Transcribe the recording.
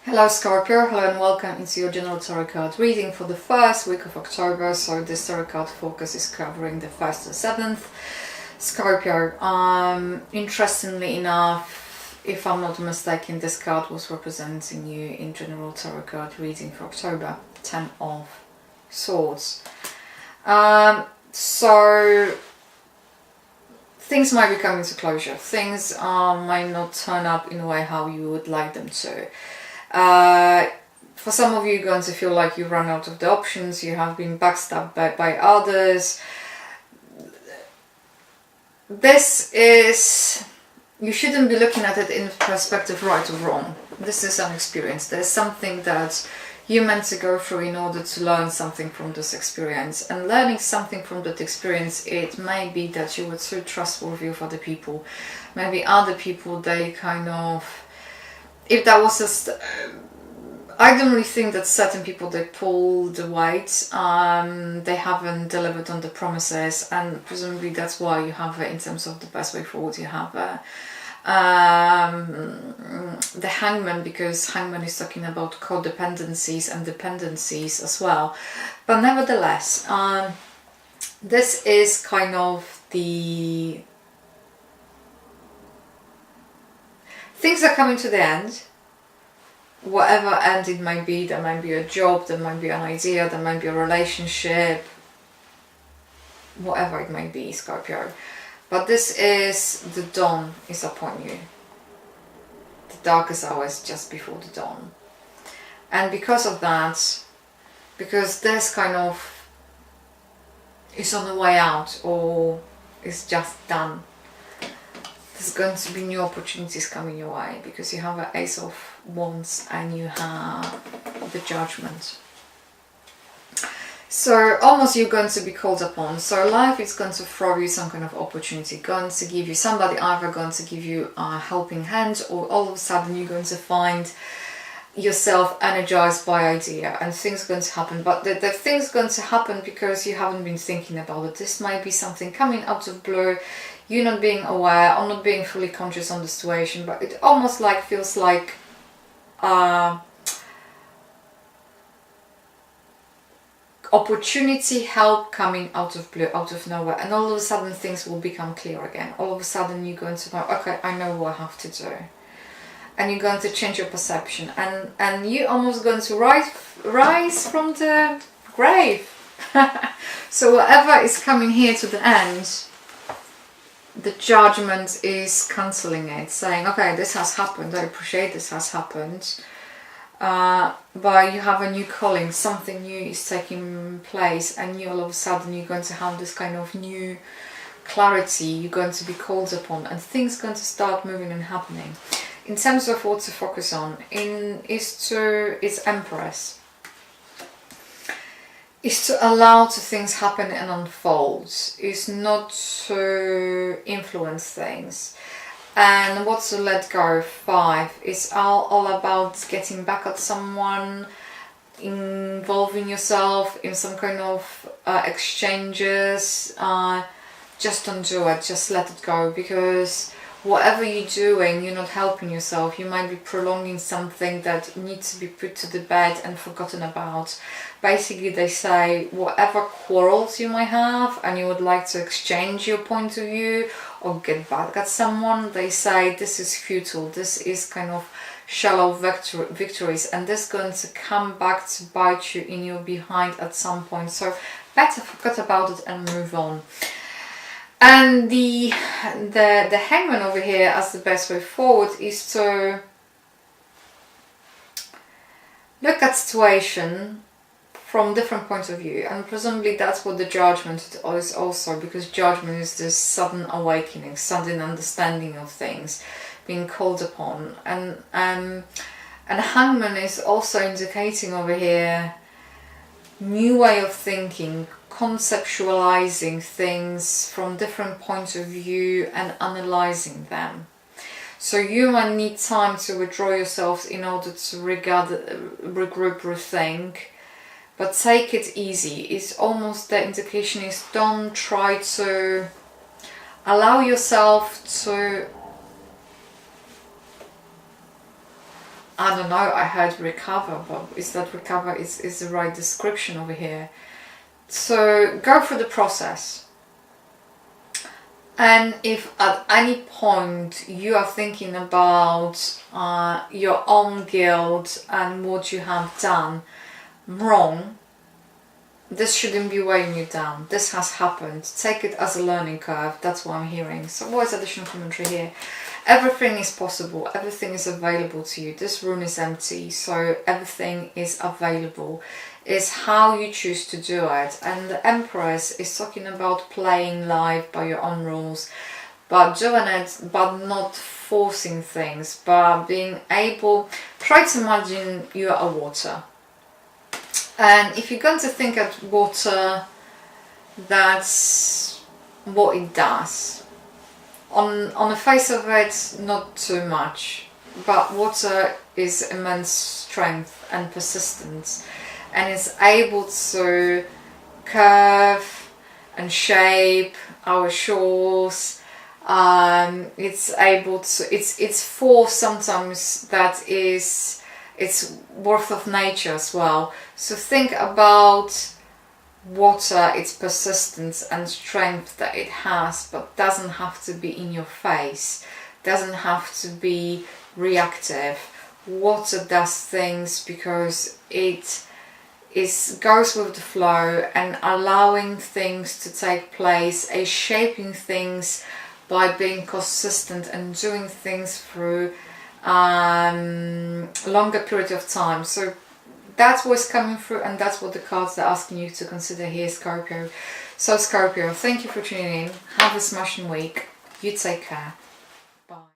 Hello Scorpio, hello and welcome into your general tarot card reading for the first week of October. So this tarot card focus is covering the 1st to 7th. Scorpio, interestingly enough, if I'm not mistaken, this card was representing you in general tarot card reading for October, 10 of Swords. So things might be coming to closure. Things might not turn up in a way how you would like them to. For some of you, you're going to feel like you run out of the options, you have been backstabbed by others. This is, you shouldn't be looking at it in perspective right or wrong. This is an experience. There's something that you're meant to go through in order to learn something from this experience. And learning something from that experience, it may be that you were too trustworthy of other people. Maybe other people, they kind of, if that was just, I don't really think that certain people, they pull the weight, they haven't delivered on the promises, and presumably that's why you have in terms of the best way forward, you have the Hangman, because Hangman is talking about codependencies and dependencies as well. But nevertheless, this is kind of the things are coming to the end. Whatever end it might be, there might be a job, there might be an idea, there might be a relationship, whatever it might be, Scorpio. But this is, the dawn is upon you. The darkest hour is just before the dawn. And because of that, because this kind of is on the way out or is just done, there's going to be new opportunities coming your way, because you have an Ace of Wands and you have the Judgment. So almost you're going to be called upon. So life is going to throw you some kind of opportunity, going to give you somebody either going to give you a helping hand, or all of a sudden you're going to find yourself energized by idea and things are going to happen. But the things going to happen because you haven't been thinking about it. This might be something coming out of blue, you not being aware or not being fully conscious on the situation, but it almost like feels like opportunity, help coming out of blue, out of nowhere, and all of a sudden things will become clear again. All of a sudden you're going to go, okay, I know what I have to do, and you're going to change your perception, and you're almost going to rise from the grave. So whatever is coming here to the end, the Judgment is cancelling it, saying, okay, this has happened, I appreciate this has happened, but you have a new calling, something new is taking place, and you all of a sudden you're going to have this kind of new clarity, you're going to be called upon, and things are going to start moving and happening. In terms of what to focus on, is Empress. Is to allow things happen and unfold, is not to influence things. And what's to let go, 5, is all about getting back at someone, involving yourself in some kind of exchanges. Just don't do it, just let it go, because whatever you're doing, you're not helping yourself. You might be prolonging something that needs to be put to the bed and forgotten about. Basically, they say whatever quarrels you might have and you would like to exchange your point of view or get back at someone, they say this is futile. This is kind of shallow victories, and this is going to come back to bite you in your behind at some point. So better forget about it and move on. And the Hangman over here as the best way forward is to look at situation from different points of view, and presumably that's what the Judgment is also, because Judgment is this sudden awakening, sudden understanding of things, being called upon, and Hangman is also indicating over here new way of thinking, conceptualizing things from different points of view and analyzing them. So you might need time to withdraw yourself in order to regroup, rethink, but take it easy. It's almost, the indication is, don't try to allow yourself to I don't know, I heard recover, but is that recover is the right description over here? So go through the process. And if at any point you are thinking about your own guilt and what you have done wrong, this shouldn't be weighing you down. This has happened. Take it as a learning curve. That's what I'm hearing. So what is additional commentary here? Everything is possible. Everything is available to you. This rune is empty, so everything is available. It's how you choose to do it. And the Empress is talking about playing life by your own rules, but doing it, but not forcing things, but being able. Try to imagine you are water. And if you're going to think at water, that's what it does. On the face of it, not too much, but water is immense strength and persistence, and it's able to curve and shape our shores. It's able to, it's force sometimes that is, it's worth of nature as well. So think about water, its persistence and strength that it has, but doesn't have to be in your face, doesn't have to be reactive. Water does things because it goes with the flow and allowing things to take place, is shaping things by being consistent and doing things through longer period of time. So that's what's coming through, and that's what the cards are asking you to consider here, Scorpio. So Scorpio, thank you for tuning in. Have a smashing week. You take care. Bye.